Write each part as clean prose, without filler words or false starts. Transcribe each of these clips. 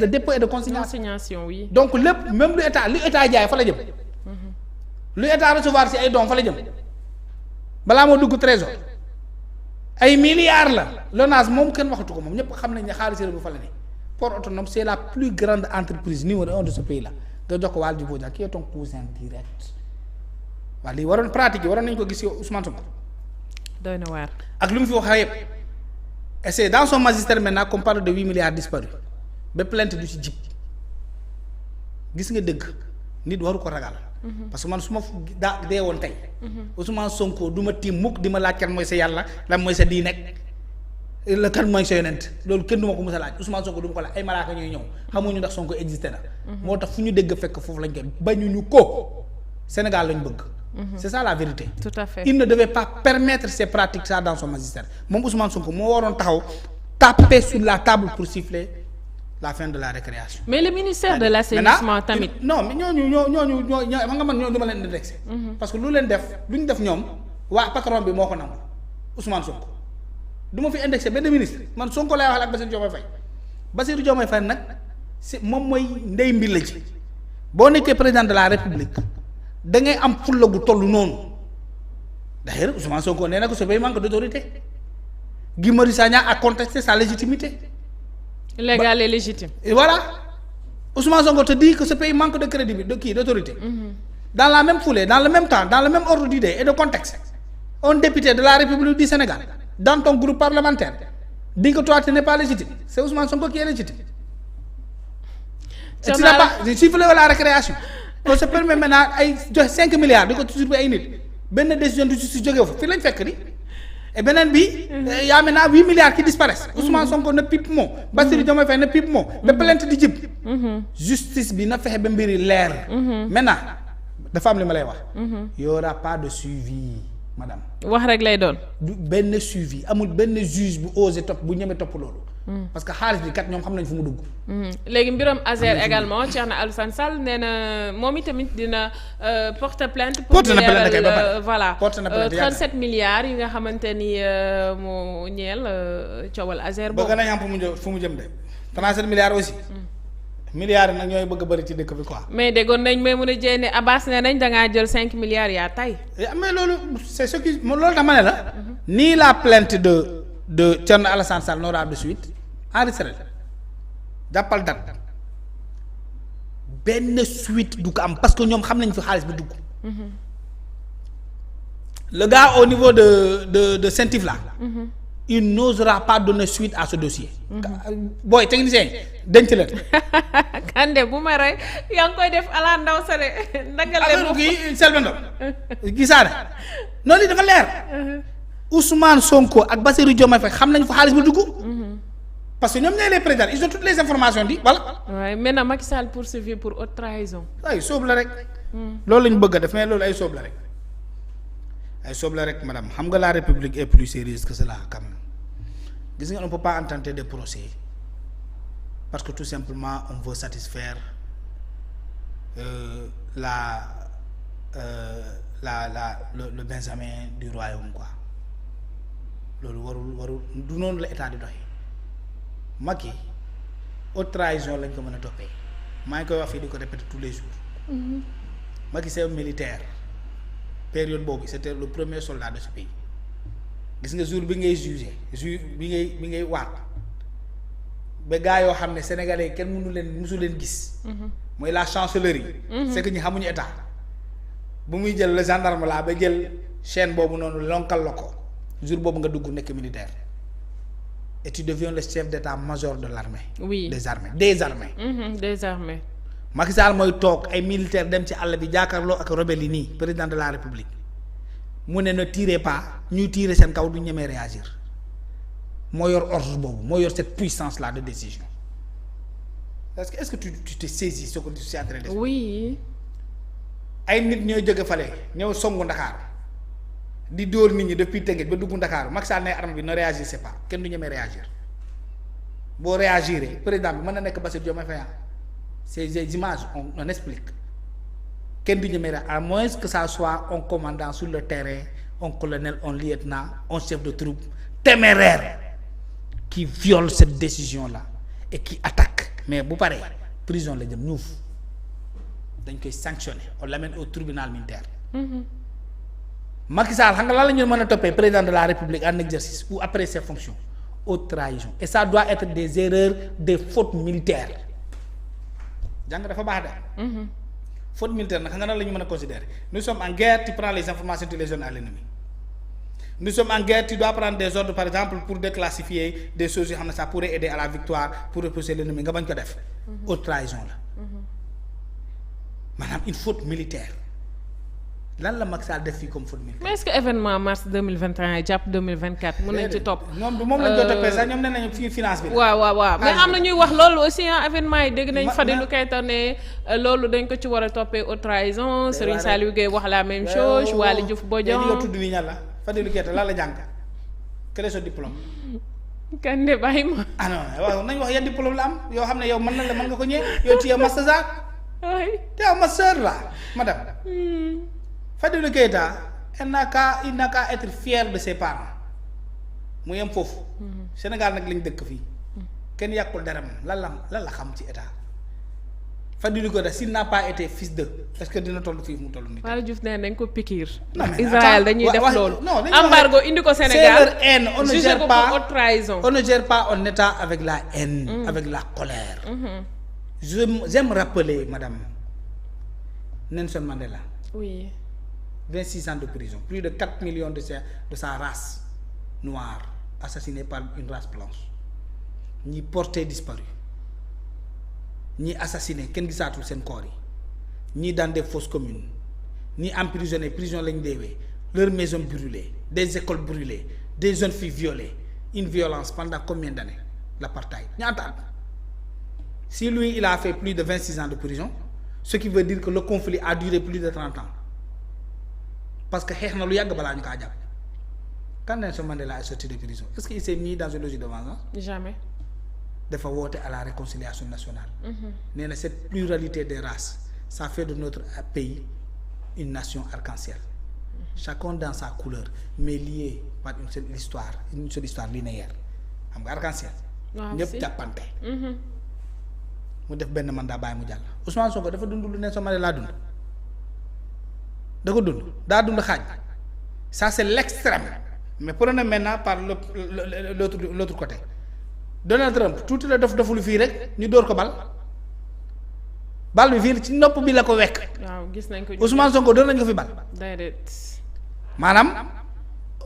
de dépôt et de consignation. Oui. Donc lépp même lu état jaay fa la jëm. lu état recevoir ci ay dons fa la jëm balaa moo dugg trésor ay milliards la LONASE moom kenn waxatu ko moom ñëpp xam nañ ne xaalis réew mi fa la ne. Port autonome c'est la plus grande entreprise numéro 1 de ce pays là nga jox ko Waly Djibo Dia qui est ton cousin direct waaw lii waroon pratique yi waroon nañu ko gis yow Ousmane Sonko. doy na waar. ak lu mu fi wax yëpp et c'est dans son magistère maintenant qu'on parle de 8 milliards disparus ba plainte du ci jib gis nga dëgg nit waru ko ragal. parce que man su ma dee woon tey. Ousmane Sonko du ma tiim mukk di ma laaj kan mooy sa yàlla lan mooy sa diine la kan mooy sa yonent loolu kenn du ma ko mës a laaj Ousmane Sonko du ma ko laaj ay malaaka ñuy ñëw xamuñu ndax Sonko existé na. moo tax fu ñu dégg fekk foofu lañ koy bañuñu ko Sénégal lañ bëgg. C'est ça la vérité. Tout à fait. Il ne devait pas permettre ces pratiques ça dans son magistère moom Ousmane Sonko moo waroon taxaw taper sur la table pour siffler la fin de la récréation. Mais le ministère de l'assainissement tamit. non mais ñooñu xam nga man ñooñu dama leen indexé. parce que lu leen def lu ñu def ñoom waa patron bi moo ko nangu Ousmane Sonko du ma fi indexé benn ministre man Sonko lay wax ak Bassirou Diomaye Faye Bassirou Diomaye Faye nag c'est moom mooy ndey mbir la ci boo nekkee président de la république da ngay am fulla gu toll noonu d'ailleurs Ousmane Sonko nee na ko ce pays manque d'autorité Guy Marius Sagna a contesté sa légitimité. Légal et légitime. Et voilà Ousmane Sonko te dit que ce pays manque de crédibilité d'autorité. Dans la même foulée dans le même temps dans le même ordre d'idée et de contexte un député de la République du Sénégal dans ton groupe parlementaire dit que toi tu n'es pas légitime c'est Ousmane Sonko qui est légitime. Et tu n'as pas sifflé la récréation. on se permet maintenant ay joxe 5 milliards di ko toujours ay nit benn décision du justice jógee fa fii lañ fekk di. et beneen bi. y a maintenant 8 milliards qui disparaissent. Ousmane Sonko ne pipe moo. Bassirou Diomaye Faye ne pipe moo. ba plainte di jib. justice bi na fexe ba mbiri leer. maintenant dafa am li ma lay wax. y aura pas de suivi madame. wax rek lay doon. du benn suivi amul benn juge bu osé topp bu ñeme topp loolu. parce que xaalis bi kat ñoom xam nañ fu mu dugg. léegi mbiram Azer également Thierno Alassane Sall nee na moom itamit dina porter plainte. pour porte na plainte kay ba pare voilà porte na plainte 37 milliards yi nga xamante ni moo ñeel coowal Azer boobu. bëgg nañ am fu mu jëm de 37 milliards aussi. milliards yi nag ñooy bëgg a bëri ci dëkk bi quoi. mais déggoon nañ may mun a jëy ne Abbas nee nañ dangaa jël 5 milliards yaa tay. mais loolu c'est ce qui loolu tax ma ne la. ni la plainte de Thierno Alassane Sall n'aura de suite enregistré jàppal date benn suite du ko am parce que ñoom xam nañ fi xaalis bi dugg. le gars au niveau de Sentif là. il n'osera pas donner suite à ce dossier. booy technicien denc leen. Kande bu ma rey yaa ngi koy def ala ndaw sale ndagal leen affaire kii Selbé Ndom gisaane noonu li dafa leer. Ousmane Sonko ak Bassirou Diomaye Faye xam nañ fa xaalis bi dugg. parce que ñoom ñooy les présidents ils ont toutes les informations di voilà. waaye maintenant Macky Sall poursuivi pour haute trahison. ay soob la rek. loolu lañ bëgg a def mais loolu ay soob la rek. ay soob la rek madame xam nga la République est plus sérieuse que cela quand même gis nga on peut pas intenter des procès parce que tout simplement on veut satisfaire le Benjamin du royaume quoi loolu warul du noonu la état di doxee Macky haute trahison lañ ko mën a toppee maa ngi koy wax fii di ko répéter tous les jours. Macky c'est un militaire période boobu c'était le premier soldat de ce pays gis nga jour bi ngay jugé bi ngay waat ba gaa yoo xam ne sénégalais kenn musu leen gis. mooy la chancellerie. c'est que ñi xamuñu état bu muy jël le gendarme là ba jël chaîne boobu noonu lonkal la ko jour boobu nga dugg nekk militaire et tu deviens le chef d'état-major de l'armée. oui des armées. des armées. Macky Sall mooy toog ay militaire dem ci àll bi jàkkaarloo ak rebelle yi nii président de la république mu ne tirez pas ñuy tirer seen kaw du ñemee réagir moo yor ordre boobu moo yor cette puissance là de décision est-ce que tu te saisis ce que tu es en train de faire. oui. ay nit ñooy jóge fale ñëw songu Ndakaar di dóor nit ñi depuis Tëngéej ba dugg Ndakaar Macky Sall ne arme bi ne réagissez pas kenn du ñemee réagir boo réagiré président bi mën na nekk Bassirou Diomaye Faye. ces images on explique kenn du ñemee à moins que ça soit un commandant sur le terrain un colonel un lieutenant un chef de troupe téméraire qui viole cette décision là et qui attaque mais bu paree prison la jëm ñuuf dañ koy sanctionner on l'amène au tribunal militaire. Macky Sall xam nga lan la ñu mën a toppee président de la République en exercice ou après ses fonctions haute trahison et ça doit être des erreurs des fautes militaires jàng dafa baax de. faute militaire nag xam nga nan la ñu mën a considérer nous sommes en guerre tu prends les informations tu les donnes à l'ennemi. Nous sommes en guerre tu dois prendre des ordres par exemple pour déclassifier des choses yoo xam ne ça pourrait aider à la victoire pour repousser l'ennemi nga bañ ko def. haute trahison la. maanaam une faute militaire lan la Macky Sall def fii comme faute militaire. mais est-ce que événement mars 2021 jàpp 2024 mën nañ ci topp. ñoom du moom lañ ko toppee sax ñoom nee nañu fii finance bi. waaw mais am na ñuy wax loolu aussi événement yi dégg nañ Fadilou Keita ne loolu dañ ko ci war a toppee haute trahison Serigne Saliou Gueye wax la même chose Waly Diouf Bodian. nga tudd nii ñan la Fadilou Keita lan la jàng quel est son diplôme. Kande bàyyi ma. ah non waaw nañ wax yan diplôme la am yoo xam ne yow mën nga ko ñëwee yow tu es master oui. tu es master là madame. Fadilou Keita il n'a qu'à être fier de ses parents mu yem foofu. Sénégal nag lañ dëkk fii. kenn yàqul dara moom lan la xam ci état Fadilou Keita s'il n'a pas été fils de est-ce que dina toll fii mu toll nii. Waly Diouf nee dañ ko pikiir. non mais Israël dañuy def loolu. embargo indi ko Sénégal c'est leur haine on ne gère pas haute trahison. on ne gère pas un état avec la haine. avec la colère. j'aime rappeler madame Nelson Mandela. oui. 26 ans de prison plus de 4 millions de sa race noire assassinée par une race blanche ñi portés disparus ñi assassinés kenn gisaatul seen corps yi ñi dans des fosses communes ñi emprisonnés prison lañ deewee leurs maisons brûlées des écoles brûlées des jeunes filles violées une violence pendant combien d'années l'apartheid ñaata at si lui il a fait plus de 26 ans de prison ce qui veut dire que le conflit a duré plus de 30 ans parce que xeex na lu yàgg balaa ñu kaa jàpp quand Nelson Mandela est sorti de prison est-ce qu'il s'est mis dans une logique de vengeance. jamais. dafa woote à la réconciliation nationale. nee na cette pluralité des races ça fait de notre pays une nation arc-en-ciel. chacun dans sa couleur mais lié par une seule histoire linéaire xam nga arc-en-ciel. waaw ñëpp jàppante. mu def benn mandat bàyyi mu jàll Ousmane Sonko dafa dund lu Nelson Mandela dund. da ko dund daa dund xaaj ça c'est l'extrême mais prenons maintenant par l'autre côté Donald Trump tuuti la deful fii rek ñu dóor ko bal bi fii ci nopp bi la ko wekk. waaw gis nañ ko. Ousmane Sonko doon nañ ko fi bal. déedéet. maanaam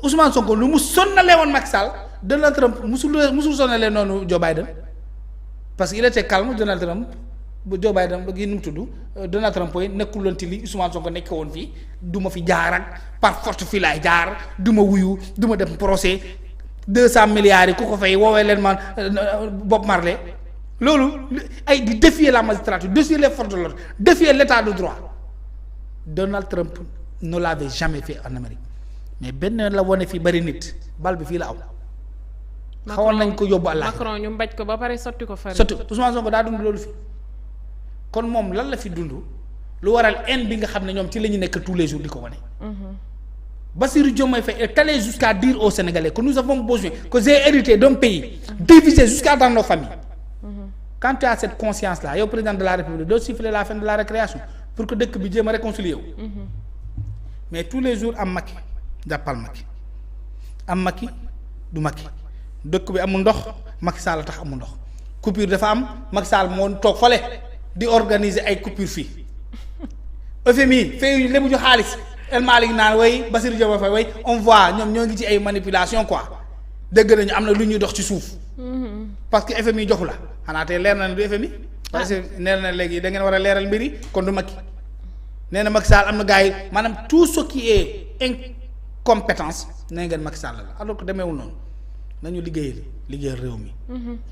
Ousmane Sonko lu mu sonnalee woon Macky Sall Donald Trump musul sonnalee noonu Joe Biden parce que il était calme Donald Trump. bu Joe Biden ba gi nu mu tudd Donald Trump yi nekkul woon ci li Ousmane Sonko nekk woon fii du ma fi jaar ak par force fii laay jaar du ma wuyu du ma dem procès 200 milliards yi ku ko fay woowee leen man Bob Marley loolu ay di défier la magistrature défier les forces de l'ordre défier l'état de droit Donald Trump ne l'avait jamais fait en Amérique mais benn la wone fii bari nit bal bi fii la aw. xawoon nañ ko yóbbu àllaaxira Macron ñu mbaj ko ba pare sotti ko fari. sotti Ousmane Sonko daa dund loolu fi. kon moom lan la fi dund lu waral haine bi nga xam ne ñoom ci la ñu nekk tous les jours di ko wane. Bassirou Diomaye Faye est allé jusqu'à dire aux Sénégalais que nous avons besoin que j'ai hérité d'un pays divisé jusqu'à dans nos familles. Quand tu as cette conscience là yow président de la République doo siffler la fin de la récréation pour que dëkk bi jéem a réconcilier wu. mais tous les jours am Macky jàppal Macky am Macky du Macky dëkk bi amul ndox Macky Sall la tax amul ndox coupure dafa am Macky Sall moo toog fale. di organiser ay coupure fii FMI fay lébu ñu xaalis El Malick naan way Bassirou Diomaye Faye way on voit ñoom ñoo ngi ci ay manipulation quoi dëgg nañu am na lu ñuy dox ci suuf parce que FMI joxu la xanaa tey leer na ne du FMI parce que nee na léegi da ngeen war a leeral mbir yi kon du Macky nee na Macky Sall am na gars yi maanaam tout ce qui est incompétence nee ngeen Macky Sall la alors que demeewul noonu nañu liggéeyal réew mi.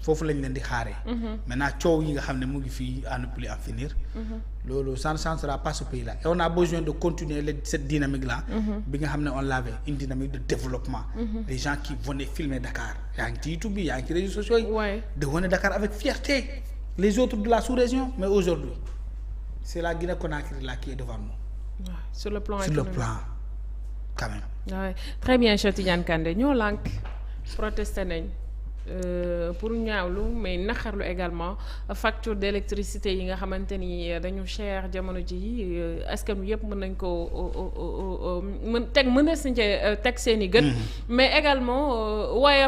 foofu lañ leen di xaaree. maintenant coow yi nga xam ne mu ngi fii à ne plus en finir. loolu ça ne changera pas ce pays là et on a besoin de continuer cette dynamique là. bi nga xam ne on l'avait une dynamique de développement. les gens qui venaient filmer Dakar yaa ngi ci YouTube bi yaa ngi ci réseaux sociaux yi. de wane Dakar avec fierté les autres de la sous-région mais aujourd'hui c'est la Guinée-Conakry là qui est devant nous. sur le plan quand même. très bien Cheikh Tidiane Kandé ñoo lànk protesté nañ pour ñaawlu mais naqarlu également facture d'électricité yi nga xamante ni dañu cher jamono ji askan wi yëpp mën nañ ko mënees nañ cee teg seen i gët mais également waaye